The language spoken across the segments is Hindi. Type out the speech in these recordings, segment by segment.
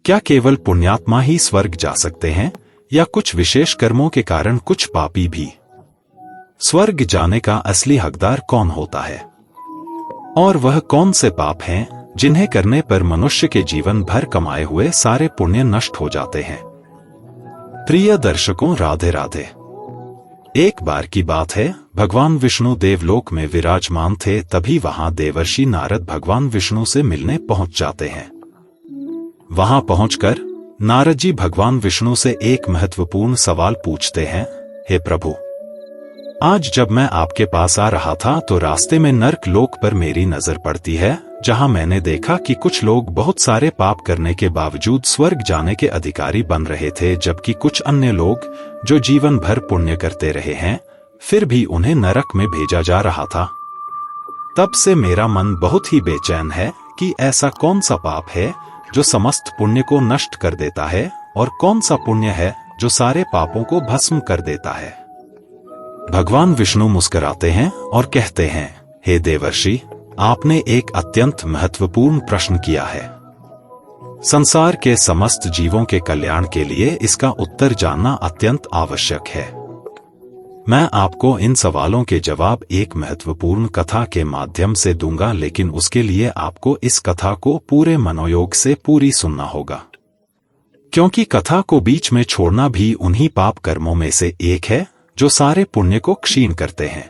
क्या केवल पुण्यात्मा ही स्वर्ग जा सकते हैं या कुछ विशेष कर्मों के कारण कुछ पापी भी? स्वर्ग जाने का असली हकदार कौन होता है और वह कौन से पाप हैं जिन्हें करने पर मनुष्य के जीवन भर कमाए हुए सारे पुण्य नष्ट हो जाते हैं? प्रिय दर्शकों, राधे राधे। एक बार की बात है, भगवान विष्णु देवलोक में विराजमान थे। तभी वहां देवर्षि नारद भगवान विष्णु से मिलने पहुंच जाते हैं। वहां पहुंचकर नारद जी भगवान विष्णु से एक महत्वपूर्ण सवाल पूछते हैं। हे प्रभु, आज जब मैं आपके पास आ रहा था तो रास्ते में नर्क लोक पर मेरी नजर पड़ती है, जहां मैंने देखा कि कुछ लोग बहुत सारे पाप करने के बावजूद स्वर्ग जाने के अधिकारी बन रहे थे, जबकि कुछ अन्य लोग जो जीवन भर पुण्य करते रहे हैं फिर भी उन्हें नरक में भेजा जा रहा था। तब से मेरा मन बहुत ही बेचैन है कि ऐसा कौन सा पाप है जो समस्त पुण्य को नष्ट कर देता है और कौन सा पुण्य है जो सारे पापों को भस्म कर देता है। भगवान विष्णु मुस्कुराते हैं और कहते हैं, हे देवर्षि, आपने एक अत्यंत महत्वपूर्ण प्रश्न किया है। संसार के समस्त जीवों के कल्याण के लिए इसका उत्तर जानना अत्यंत आवश्यक है। मैं आपको इन सवालों के जवाब एक महत्वपूर्ण कथा के माध्यम से दूंगा, लेकिन उसके लिए आपको इस कथा को पूरे मनोयोग से पूरी सुनना होगा, क्योंकि कथा को बीच में छोड़ना भी उन्हीं पाप कर्मों में से एक है जो सारे पुण्य को क्षीण करते हैं।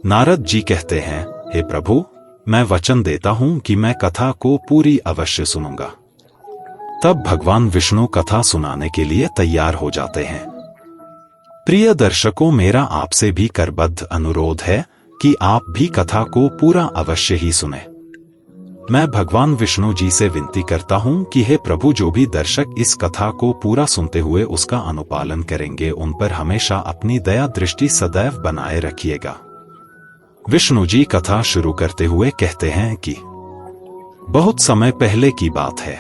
नारद जी कहते हैं, हे प्रभु, मैं वचन देता हूं कि मैं कथा को पूरी अवश्य सुनूंगा। तब भगवान विष्णु कथा सुनाने के लिए तैयार हो जाते हैं। प्रिय दर्शकों, मेरा आपसे भी करबद्ध अनुरोध है कि आप भी कथा को पूरा अवश्य ही सुने। मैं भगवान विष्णु जी से विनती करता हूं कि हे प्रभु, जो भी दर्शक इस कथा को पूरा सुनते हुए उसका अनुपालन करेंगे, उन पर हमेशा अपनी दया दृष्टि सदैव बनाए रखिएगा। विष्णु जी कथा शुरू करते हुए कहते हैं कि बहुत समय पहले की बात है।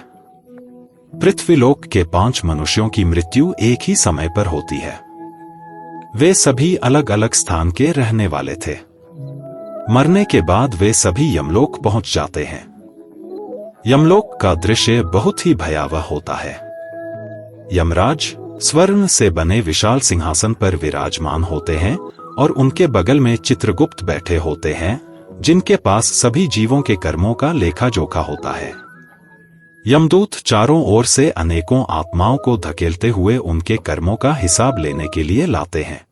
पृथ्वीलोक के 5 मनुष्यों की मृत्यु एक ही समय पर होती है। वे सभी अलग अलग स्थान के रहने वाले थे। मरने के बाद वे सभी यमलोक पहुंच जाते हैं। यमलोक का दृश्य बहुत ही भयावह होता है। यमराज स्वर्ण से बने विशाल सिंहासन पर विराजमान होते हैं और उनके बगल में चित्रगुप्त बैठे होते हैं, जिनके पास सभी जीवों के कर्मों का लेखा जोखा होता है। यमदूत चारों ओर से अनेकों आत्माओं को धकेलते हुए उनके कर्मों का हिसाब लेने के लिए लाते हैं।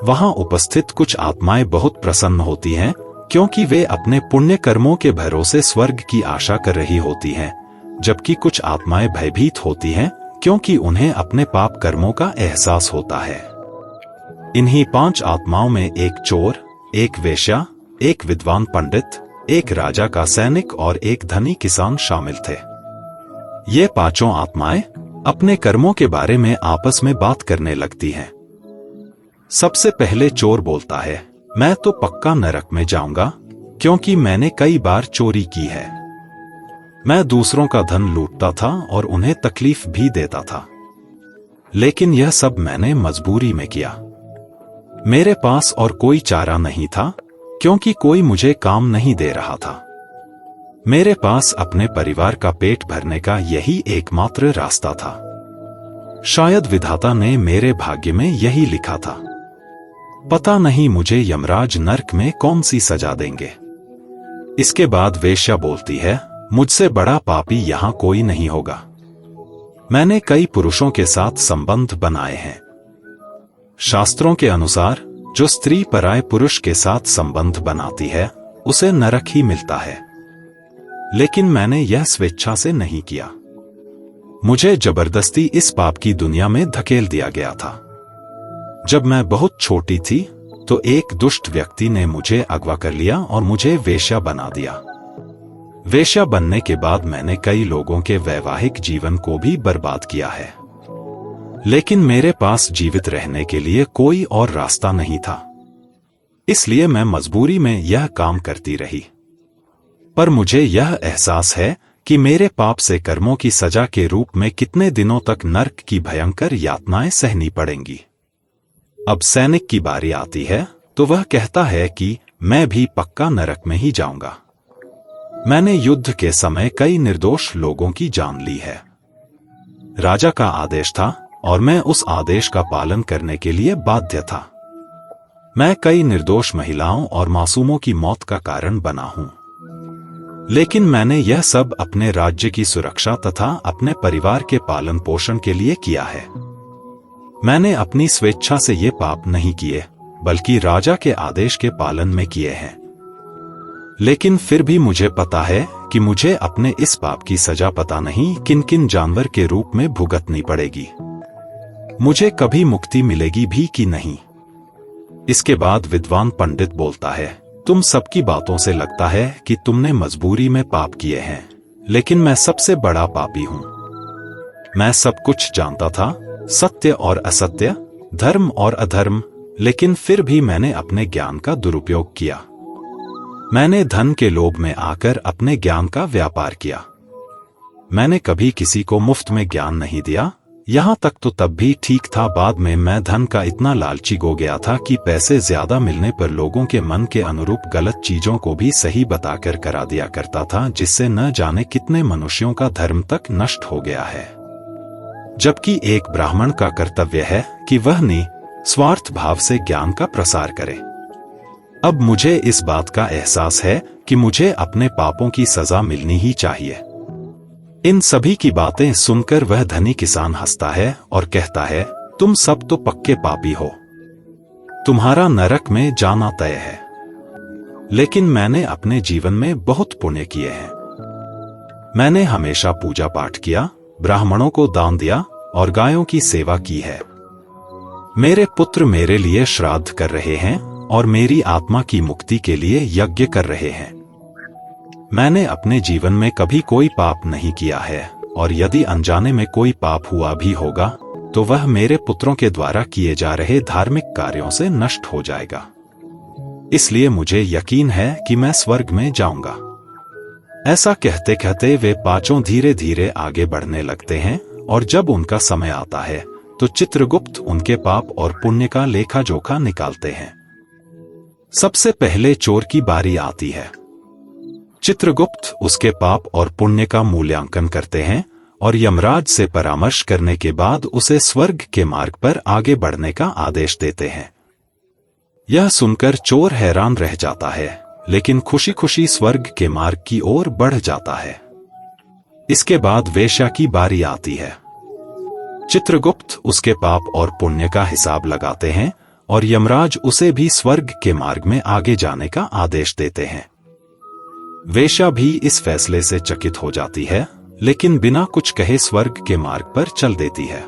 वहां उपस्थित कुछ आत्माएं बहुत प्रसन्न होती हैं, क्योंकि वे अपने पुण्य कर्मों के भरोसे स्वर्ग की आशा कर रही होती हैं, जबकि कुछ आत्माएं भयभीत होती हैं, क्योंकि उन्हें अपने पाप कर्मों का एहसास होता है। इन्हीं 5 आत्माओं में एक चोर, एक वेश्या, एक विद्वान पंडित, एक राजा का सैनिक और एक धनी किसान शामिल थे। ये 5 आत्माएं अपने कर्मों के बारे में आपस में बात करने लगती हैं। सबसे पहले चोर बोलता है, मैं तो पक्का नरक में जाऊंगा, क्योंकि मैंने कई बार चोरी की है। मैं दूसरों का धन लूटता था और उन्हें तकलीफ भी देता था, लेकिन यह सब मैंने मजबूरी में किया। मेरे पास और कोई चारा नहीं था, क्योंकि कोई मुझे काम नहीं दे रहा था। मेरे पास अपने परिवार का पेट भरने का यही एकमात्र रास्ता था। शायद विधाता ने मेरे भाग्य में यही लिखा था। पता नहीं मुझे यमराज नरक में कौन सी सजा देंगे। इसके बाद वेश्या बोलती है, मुझसे बड़ा पापी यहां कोई नहीं होगा। मैंने कई पुरुषों के साथ संबंध बनाए हैं। शास्त्रों के अनुसार जो स्त्री पराये पुरुष के साथ संबंध बनाती है उसे नरक ही मिलता है, लेकिन मैंने यह स्वेच्छा से नहीं किया। मुझे जबरदस्ती इस पाप की दुनिया में धकेल दिया गया था। जब मैं बहुत छोटी थी तो एक दुष्ट व्यक्ति ने मुझे अगवा कर लिया और मुझे वेश्या बना दिया। वेश्या बनने के बाद मैंने कई लोगों के वैवाहिक जीवन को भी बर्बाद किया है, लेकिन मेरे पास जीवित रहने के लिए कोई और रास्ता नहीं था। इसलिए मैं मजबूरी में यह काम करती रही। पर मुझे यह एहसास है कि मेरे पाप से कर्मों की सजा के रूप में कितने दिनों तक नरक की भयंकर यातनाएं सहनी पड़ेंगी। अब सैनिक की बारी आती है तो वह कहता है कि मैं भी पक्का नरक में ही जाऊंगा। मैंने युद्ध के समय कई निर्दोष लोगों की जान ली है। राजा का आदेश था और मैं उस आदेश का पालन करने के लिए बाध्य था। मैं कई निर्दोष महिलाओं और मासूमों की मौत का कारण बना हूं, लेकिन मैंने यह सब अपने राज्य की सुरक्षा तथा अपने परिवार के पालन पोषण के लिए किया है। मैंने अपनी स्वेच्छा से ये पाप नहीं किए, बल्कि राजा के आदेश के पालन में किए हैं। लेकिन फिर भी मुझे पता है कि मुझे अपने इस पाप की सजा पता नहीं किन किन जानवर के रूप में भुगतनी पड़ेगी। मुझे कभी मुक्ति मिलेगी भी कि नहीं। इसके बाद विद्वान पंडित बोलता है, तुम सबकी बातों से लगता है कि तुमने मजबूरी में पाप किए हैं, लेकिन मैं सबसे बड़ा पापी हूं। मैं सब कुछ जानता था, सत्य और असत्य, धर्म और अधर्म, लेकिन फिर भी मैंने अपने ज्ञान का दुरुपयोग किया। मैंने धन के लोभ में आकर अपने ज्ञान का व्यापार किया। मैंने कभी किसी को मुफ्त में ज्ञान नहीं दिया, यहां तक तो तब भी ठीक था। बाद में मैं धन का इतना लालची हो गया था कि पैसे ज्यादा मिलने पर लोगों के मन के अनुरूप गलत चीजों को भी सही बताकर करा दिया करता था, जिससे न जाने कितने मनुष्यों का धर्म तक नष्ट हो गया है। जबकि एक ब्राह्मण का कर्तव्य है कि वह निस्वार्थ भाव से ज्ञान का प्रसार करे। अब मुझे इस बात का एहसास है कि मुझे अपने पापों की सजा मिलनी ही चाहिए। इन सभी की बातें सुनकर वह धनी किसान हंसता है और कहता है, तुम सब तो पक्के पापी हो, तुम्हारा नरक में जाना तय है। लेकिन मैंने अपने जीवन में बहुत पुण्य किए हैं। मैंने हमेशा पूजा पाठ किया, ब्राह्मणों को दान दिया और गायों की सेवा की है। मेरे पुत्र मेरे लिए श्राद्ध कर रहे हैं और मेरी आत्मा की मुक्ति के लिए यज्ञ कर रहे हैं। मैंने अपने जीवन में कभी कोई पाप नहीं किया है, और यदि अनजाने में कोई पाप हुआ भी होगा तो वह मेरे पुत्रों के द्वारा किए जा रहे धार्मिक कार्यों से नष्ट हो जाएगा। इसलिए मुझे यकीन है कि मैं स्वर्ग में जाऊंगा। ऐसा कहते कहते वे पांचों धीरे धीरे आगे बढ़ने लगते हैं, और जब उनका समय आता है तो चित्रगुप्त उनके पाप और पुण्य का लेखा जोखा निकालते हैं। सबसे पहले चोर की बारी आती है। चित्रगुप्त उसके पाप और पुण्य का मूल्यांकन करते हैं और यमराज से परामर्श करने के बाद उसे स्वर्ग के मार्ग पर आगे बढ़ने का आदेश देते हैं। यह सुनकर चोर हैरान रह जाता है, लेकिन खुशी खुशी स्वर्ग के मार्ग की ओर बढ़ जाता है। इसके बाद वेश्या की बारी आती है। चित्रगुप्त उसके पाप और पुण्य का हिसाब लगाते हैं और यमराज उसे भी स्वर्ग के मार्ग में आगे जाने का आदेश देते हैं। वेश्या भी इस फैसले से चकित हो जाती है, लेकिन बिना कुछ कहे स्वर्ग के मार्ग पर चल देती है।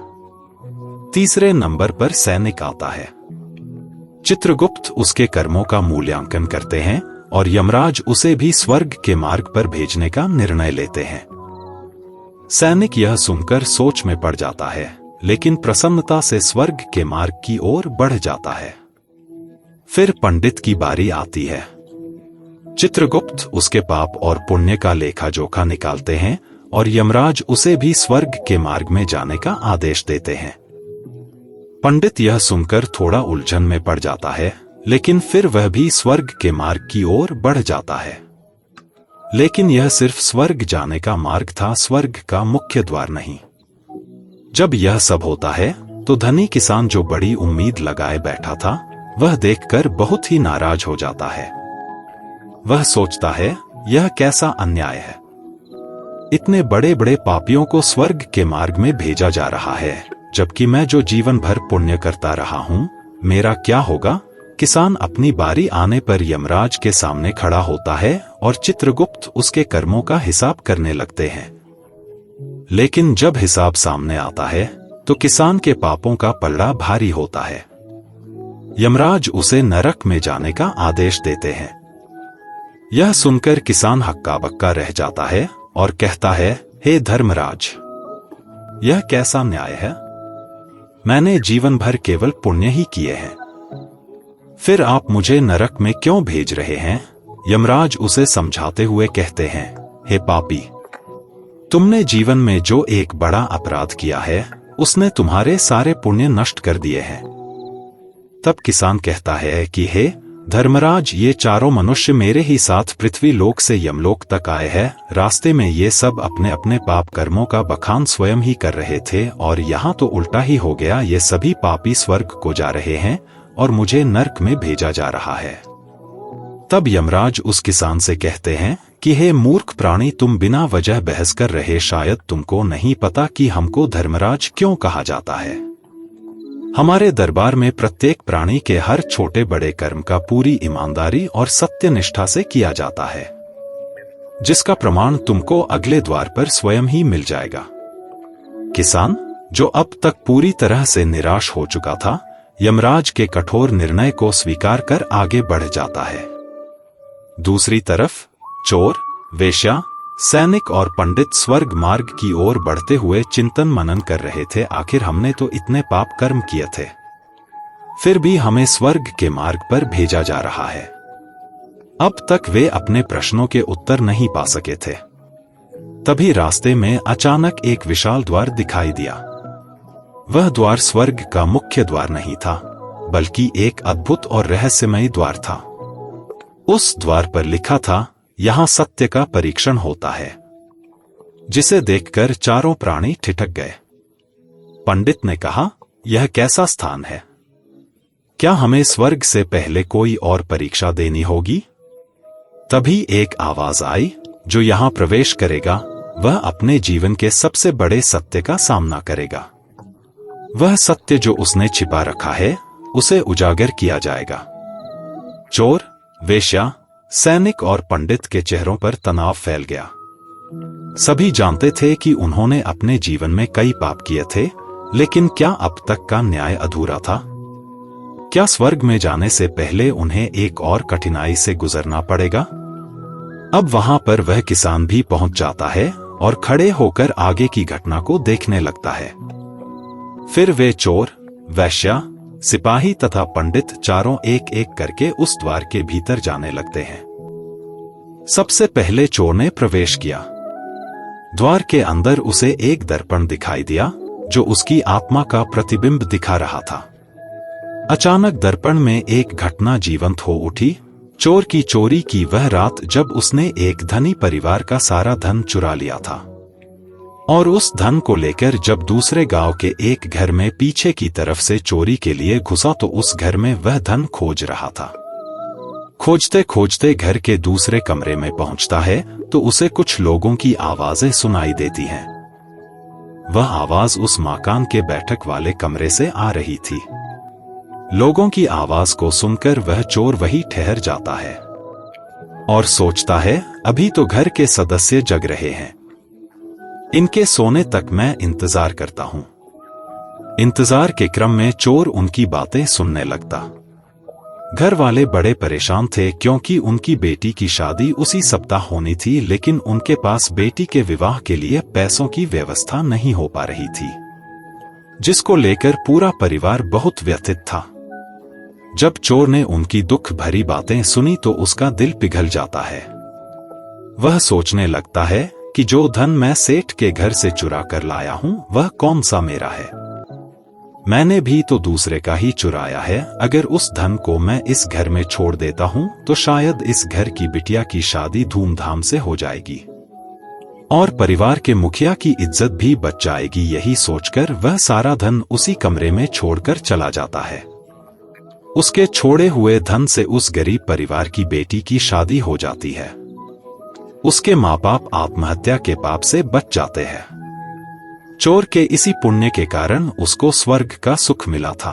तीसरे नंबर पर सैनिक आता है। चित्रगुप्त उसके कर्मों का मूल्यांकन करते हैं और यमराज उसे भी स्वर्ग के मार्ग पर भेजने का निर्णय लेते हैं। सैनिक यह सुनकर सोच में पड़ जाता है, लेकिन प्रसन्नता से स्वर्ग के मार्ग की ओर बढ़ जाता है। फिर पंडित की बारी आती है। चित्रगुप्त उसके पाप और पुण्य का लेखा जोखा निकालते हैं और यमराज उसे भी स्वर्ग के मार्ग में जाने का आदेश देते हैं। पंडित यह सुनकर थोड़ा उलझन में पड़ जाता है, लेकिन फिर वह भी स्वर्ग के मार्ग की ओर बढ़ जाता है। लेकिन यह सिर्फ स्वर्ग जाने का मार्ग था, स्वर्ग का मुख्य द्वार नहीं। जब यह सब होता है तो धनी किसान जो बड़ी उम्मीद लगाए बैठा था, वह देखकर बहुत ही नाराज हो जाता है। वह सोचता है, यह कैसा अन्याय है। इतने बड़े बड़े पापियों को स्वर्ग के मार्ग में भेजा जा रहा है, जबकि मैं जो जीवन भर पुण्य करता रहा हूं, मेरा क्या होगा। किसान अपनी बारी आने पर यमराज के सामने खड़ा होता है और चित्रगुप्त उसके कर्मों का हिसाब करने लगते हैं। लेकिन जब हिसाब सामने आता है तो किसान के पापों का पलड़ा भारी होता है। यमराज उसे नरक में जाने का आदेश देते हैं। यह सुनकर किसान हक्का बक्का रह जाता है और कहता है, हे धर्मराज, यह कैसा न्याय है। मैंने जीवन भर केवल पुण्य ही किए हैं, फिर आप मुझे नरक में क्यों भेज रहे हैं। यमराज उसे समझाते हुए कहते हैं, हे पापी, तुमने जीवन में जो एक बड़ा अपराध किया है, उसने तुम्हारे सारे पुण्य नष्ट कर दिए हैं। तब किसान कहता है कि हे धर्मराज, ये चारों मनुष्य मेरे ही साथ पृथ्वी लोक से यमलोक तक आए हैं। रास्ते में ये सब अपने अपने पाप कर्मों का बखान स्वयं ही कर रहे थे और यहाँ तो उल्टा ही हो गया। ये सभी पापी स्वर्ग को जा रहे हैं और मुझे नरक में भेजा जा रहा है। तब यमराज उस किसान से कहते हैं कि हे मूर्ख प्राणी, तुम बिना वजह बहस कर रहे। शायद तुमको नहीं पता कि हमको धर्मराज क्यों कहा जाता है। हमारे दरबार में प्रत्येक प्राणी के हर छोटे बड़े कर्म का पूरी ईमानदारी और सत्यनिष्ठा से किया जाता है, जिसका प्रमाण तुमको अगले द्वार पर स्वयं ही मिल जाएगा। किसान, जो अब तक पूरी तरह से निराश हो चुका था, यमराज के कठोर निर्णय को स्वीकार कर आगे बढ़ जाता है। दूसरी तरफ चोर, वेश्या, सैनिक और पंडित स्वर्ग मार्ग की ओर बढ़ते हुए चिंतन मनन कर रहे थे। आखिर हमने तो इतने पाप कर्म किए थे, फिर भी हमें स्वर्ग के मार्ग पर भेजा जा रहा है। अब तक वे अपने प्रश्नों के उत्तर नहीं पा सके थे। तभी रास्ते में अचानक एक विशाल द्वार दिखाई दिया। वह द्वार स्वर्ग का मुख्य द्वार नहीं था, बल्कि एक अद्भुत और रहस्यमयी द्वार था। उस द्वार पर लिखा था, यहाँ सत्य का परीक्षण होता है। जिसे देखकर चारों प्राणी ठिठक गए। पंडित ने कहा, यह कैसा स्थान है? क्या हमें स्वर्ग से पहले कोई और परीक्षा देनी होगी? तभी एक आवाज आई, जो यहाँ प्रवेश करेगा वह अपने जीवन के सबसे बड़े सत्य का सामना करेगा। वह सत्य जो उसने छिपा रखा है, उसे उजागर किया जाएगा। चोर, वेश्या, सैनिक और पंडित के चेहरों पर तनाव फैल गया। सभी जानते थे कि उन्होंने अपने जीवन में कई पाप किए थे, लेकिन क्या अब तक का न्याय अधूरा था? क्या स्वर्ग में जाने से पहले उन्हें एक और कठिनाई से गुजरना पड़ेगा? अब वहां पर वह किसान भी पहुंच जाता है और खड़े होकर आगे की घटना को देखने लगता है। फिर वे चोर, वैश्या, सिपाही तथा पंडित चारों एक एक करके उस द्वार के भीतर जाने लगते हैं। सबसे पहले चोर ने प्रवेश किया। द्वार के अंदर उसे एक दर्पण दिखाई दिया, जो उसकी आत्मा का प्रतिबिंब दिखा रहा था। अचानक दर्पण में एक घटना जीवंत हो उठी। चोर की चोरी की वह रात जब उसने एक धनी परिवार का सारा धन चुरा लिया था, और उस धन को लेकर जब दूसरे गांव के एक घर में पीछे की तरफ से चोरी के लिए घुसा तो उस घर में वह धन खोज रहा था। खोजते खोजते घर के दूसरे कमरे में पहुंचता है तो उसे कुछ लोगों की आवाजें सुनाई देती हैं। वह आवाज उस मकान के बैठक वाले कमरे से आ रही थी। लोगों की आवाज को सुनकर वह चोर वहीं ठहर जाता है और सोचता है, अभी तो घर के सदस्य जग रहे हैं, इनके सोने तक मैं इंतजार करता हूं। इंतजार के क्रम में चोर उनकी बातें सुनने लगता। घर वाले बड़े परेशान थे क्योंकि उनकी बेटी की शादी उसी सप्ताह होनी थी, लेकिन उनके पास बेटी के विवाह के लिए पैसों की व्यवस्था नहीं हो पा रही थी, जिसको लेकर पूरा परिवार बहुत व्यथित था। जब चोर ने उनकी दुख भरी बातें सुनी तो उसका दिल पिघल जाता है। वह सोचने लगता है कि जो धन मैं सेठ के घर से चुरा कर लाया हूं वह कौन सा मेरा है। मैंने भी तो दूसरे का ही चुराया है। अगर उस धन को मैं इस घर में छोड़ देता हूं तो शायद इस घर की बिटिया की शादी धूमधाम से हो जाएगी और परिवार के मुखिया की इज्जत भी बच जाएगी। यही सोचकर वह सारा धन उसी कमरे में छोड़कर चला जाता है। उसके छोड़े हुए धन से उस गरीब परिवार की बेटी की शादी हो जाती है। उसके माँ बाप आत्महत्या के पाप से बच जाते हैं। चोर के इसी पुण्य के कारण उसको स्वर्ग का सुख मिला था।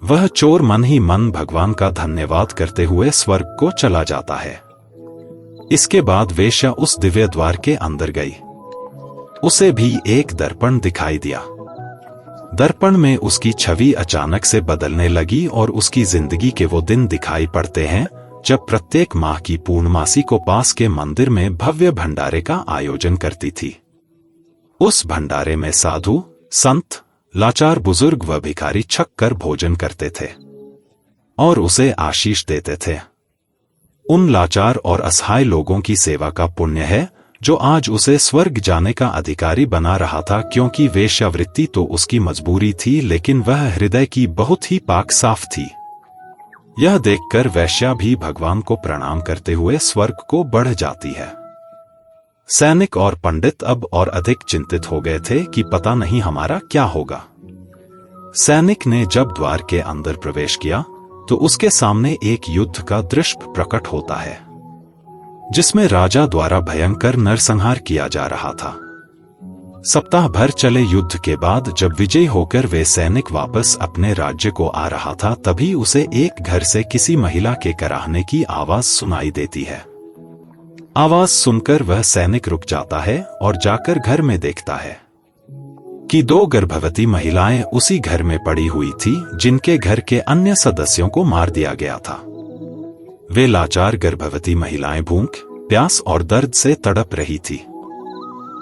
वह चोर मन ही मन भगवान का धन्यवाद करते हुए स्वर्ग को चला जाता है। इसके बाद वेश्या उस दिव्य द्वार के अंदर गई। उसे भी एक दर्पण दिखाई दिया। दर्पण में उसकी छवि अचानक से बदलने लगी और उसकी जिंदगी के वो दिन दिखाई पड़ते हैं जब प्रत्येक माह की पूर्णमासी को पास के मंदिर में भव्य भंडारे का आयोजन करती थी। उस भंडारे में साधु, संत, लाचार बुजुर्ग व भिखारी छक कर भोजन करते थे और उसे आशीष देते थे। उन लाचार और असहाय लोगों की सेवा का पुण्य है जो आज उसे स्वर्ग जाने का अधिकारी बना रहा था, क्योंकि वेश्यावृत्ति तो उसकी मजबूरी थी, लेकिन वह हृदय की बहुत ही पाक साफ थी। यह देखकर वेश्या भी भगवान को प्रणाम करते हुए स्वर्ग को बढ़ जाती है। सैनिक और पंडित अब और अधिक चिंतित हो गए थे कि पता नहीं हमारा क्या होगा। सैनिक ने जब द्वार के अंदर प्रवेश किया तो उसके सामने एक युद्ध का दृश्य प्रकट होता है, जिसमें राजा द्वारा भयंकर नरसंहार किया जा रहा था। सप्ताह भर चले युद्ध के बाद जब विजयी होकर वे सैनिक वापस अपने राज्य को आ रहा था, तभी उसे एक घर से किसी महिला के कराहने की आवाज सुनाई देती है। आवाज सुनकर वह सैनिक रुक जाता है और जाकर घर में देखता है कि 2 गर्भवती महिलाएं उसी घर में पड़ी हुई थी जिनके घर के अन्य सदस्यों को मार दिया गया था। वे लाचार गर्भवती महिलाएं भूख, प्यास और दर्द से तड़प रही थी।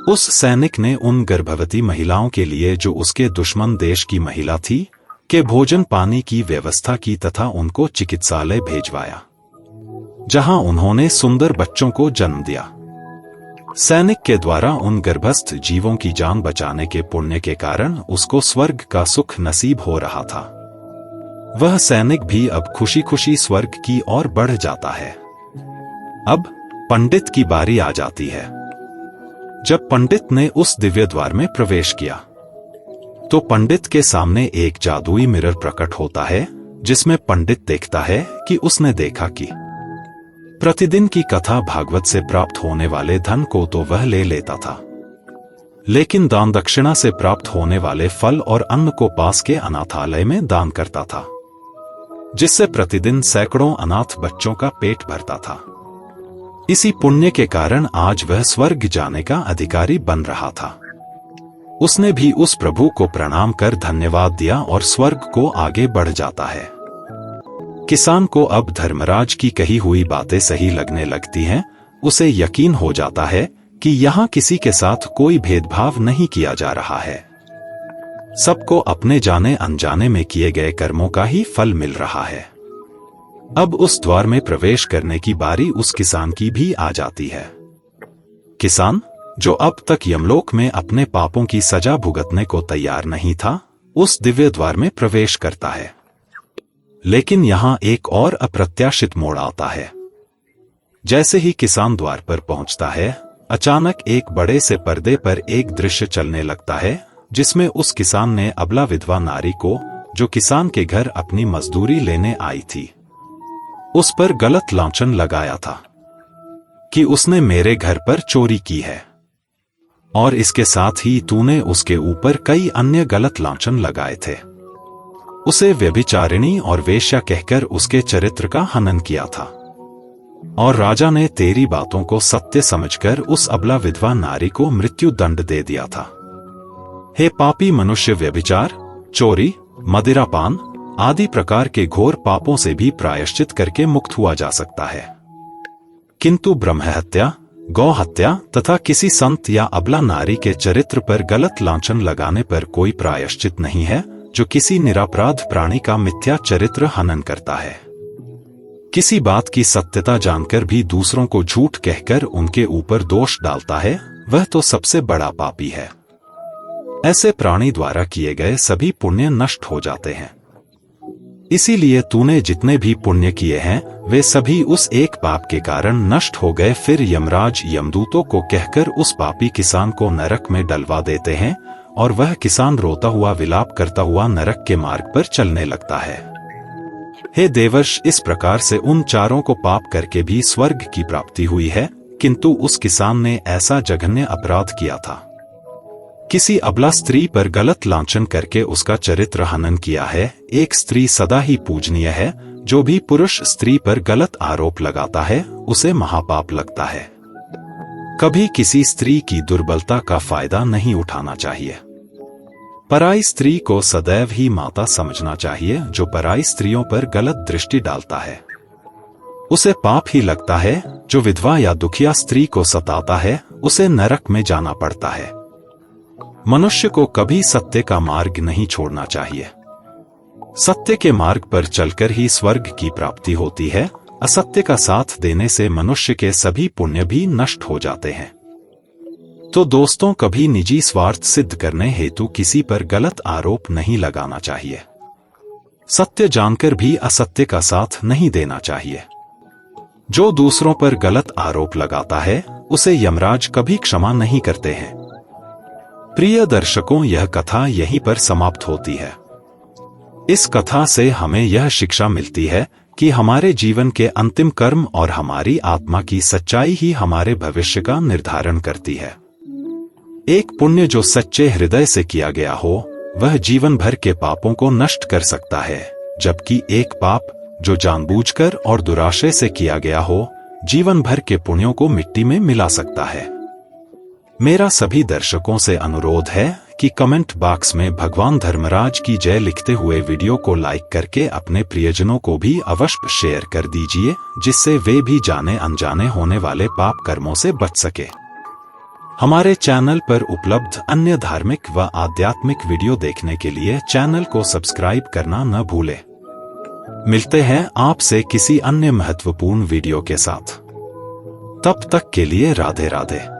उस सैनिक ने उन गर्भवती महिलाओं के लिए, जो उसके दुश्मन देश की महिला थी, के भोजन पानी की व्यवस्था की तथा उनको चिकित्सालय भेजवाया, जहां उन्होंने सुंदर बच्चों को जन्म दिया। सैनिक के द्वारा उन गर्भस्थ जीवों की जान बचाने के पुण्य के कारण उसको स्वर्ग का सुख नसीब हो रहा था। वह सैनिक भी अब खुशी खुशी स्वर्ग की ओर बढ़ जाता है। अब पंडित की बारी आ जाती है। जब पंडित ने उस दिव्य द्वार में प्रवेश किया तो पंडित के सामने एक जादुई मिरर प्रकट होता है, जिसमें पंडित देखता है कि उसने देखा कि प्रतिदिन की कथा भागवत से प्राप्त होने वाले धन को तो वह ले लेता था, लेकिन दान दक्षिणा से प्राप्त होने वाले फल और अन्न को पास के अनाथालय में दान करता था, जिससे प्रतिदिन सैकड़ों अनाथ बच्चों का पेट भरता था। इसी पुण्य के कारण आज वह स्वर्ग जाने का अधिकारी बन रहा था। उसने भी उस प्रभु को प्रणाम कर धन्यवाद दिया और स्वर्ग को आगे बढ़ जाता है। किसान को अब धर्मराज की कही हुई बातें सही लगने लगती हैं। उसे यकीन हो जाता है कि यहाँ किसी के साथ कोई भेदभाव नहीं किया जा रहा है। सबको अपने जाने अनजाने में किए गए कर्मों का ही फल मिल रहा है। अब उस द्वार में प्रवेश करने की बारी उस किसान की भी आ जाती है। किसान, जो अब तक यमलोक में अपने पापों की सजा भुगतने को तैयार नहीं था, उस दिव्य द्वार में प्रवेश करता है। लेकिन यहां एक और अप्रत्याशित मोड़ आता है। जैसे ही किसान द्वार पर पहुंचता है, अचानक एक बड़े से पर्दे पर एक दृश्य चलने लगता है, जिसमें उस किसान ने अबला विधवा नारी को, जो किसान के घर अपनी मजदूरी लेने आई थी, उस पर गलत लांछन लगाया था कि उसने मेरे घर पर चोरी की है, और इसके साथ ही तूने उसके ऊपर कई अन्य गलत लांछन लगाए थे। उसे व्यभिचारिणी और वेश्या कहकर उसके चरित्र का हनन किया था, और राजा ने तेरी बातों को सत्य समझकर उस अबला विधवा नारी को मृत्यु दंड दे दिया था। हे पापी मनुष्य, व्यभिचार, चोरी, मदिरापान आदि प्रकार के घोर पापों से भी प्रायश्चित करके मुक्त हुआ जा सकता है, किंतु ब्रह्महत्या, गौ हत्या तथा किसी संत या अबला नारी के चरित्र पर गलत लांछन लगाने पर कोई प्रायश्चित नहीं है, जो किसी निरपराध प्राणी का मिथ्या चरित्र हनन करता है। किसी बात की सत्यता जानकर भी दूसरों को झूठ कहकर उनके ऊपर दोष डालता है, वह तो सबसे बड़ा पापी है। ऐसे प्राणी द्वारा किए गए सभी पुण्य नष्ट हो जाते हैं। इसीलिए तूने जितने भी पुण्य किए हैं, वे सभी उस एक पाप के कारण नष्ट हो गए। फिर यमराज यमदूतों को कहकर उस पापी किसान को नरक में डलवा देते हैं, और वह किसान रोता हुआ विलाप करता हुआ नरक के मार्ग पर चलने लगता है। हे देवर्ष, इस प्रकार से उन चारों को पाप करके भी स्वर्ग की प्राप्ति हुई है, किंतु उस किसान ने ऐसा जघन्य अपराध किया था। किसी अबला स्त्री पर गलत लांछन करके उसका चरित्र हनन किया है। एक स्त्री सदा ही पूजनीय है, जो भी पुरुष स्त्री पर गलत आरोप लगाता है, उसे महापाप लगता है। कभी किसी स्त्री की दुर्बलता का फायदा नहीं उठाना चाहिए। पराई स्त्री को सदैव ही माता समझना चाहिए। जो पराई स्त्रियों पर गलत दृष्टि डालता है, उसे पाप ही लगता है। जो विधवा या दुखिया स्त्री को सताता है, उसे नरक में जाना पड़ता है। मनुष्य को कभी सत्य का मार्ग नहीं छोड़ना चाहिए। सत्य के मार्ग पर चलकर ही स्वर्ग की प्राप्ति होती है। असत्य का साथ देने से मनुष्य के सभी पुण्य भी नष्ट हो जाते हैं। तो दोस्तों, कभी निजी स्वार्थ सिद्ध करने हेतु किसी पर गलत आरोप नहीं लगाना चाहिए। सत्य जानकर भी असत्य का साथ नहीं देना चाहिए। जो दूसरों पर गलत आरोप लगाता है उसे यमराज कभी क्षमा नहीं करते हैं। प्रिय दर्शकों, यह कथा यहीं पर समाप्त होती है। इस कथा से हमें यह शिक्षा मिलती है कि हमारे जीवन के अंतिम कर्म और हमारी आत्मा की सच्चाई ही हमारे भविष्य का निर्धारण करती है। एक पुण्य जो सच्चे हृदय से किया गया हो वह जीवन भर के पापों को नष्ट कर सकता है, जबकि एक पाप जो जानबूझकर और दुराशय से किया गया हो जीवन भर के पुण्यों को मिट्टी में मिला सकता है। मेरा सभी दर्शकों से अनुरोध है कि कमेंट बॉक्स में भगवान धर्मराज की जय लिखते हुए वीडियो को लाइक करके अपने प्रियजनों को भी अवश्य शेयर कर दीजिए, जिससे वे भी जाने अनजाने होने वाले पाप कर्मों से बच सके। हमारे चैनल पर उपलब्ध अन्य धार्मिक व आध्यात्मिक वीडियो देखने के लिए चैनल को सब्सक्राइब करना न भूलें। मिलते हैं आपसे किसी अन्य महत्वपूर्ण वीडियो के साथ। तब तक के लिए राधे राधे।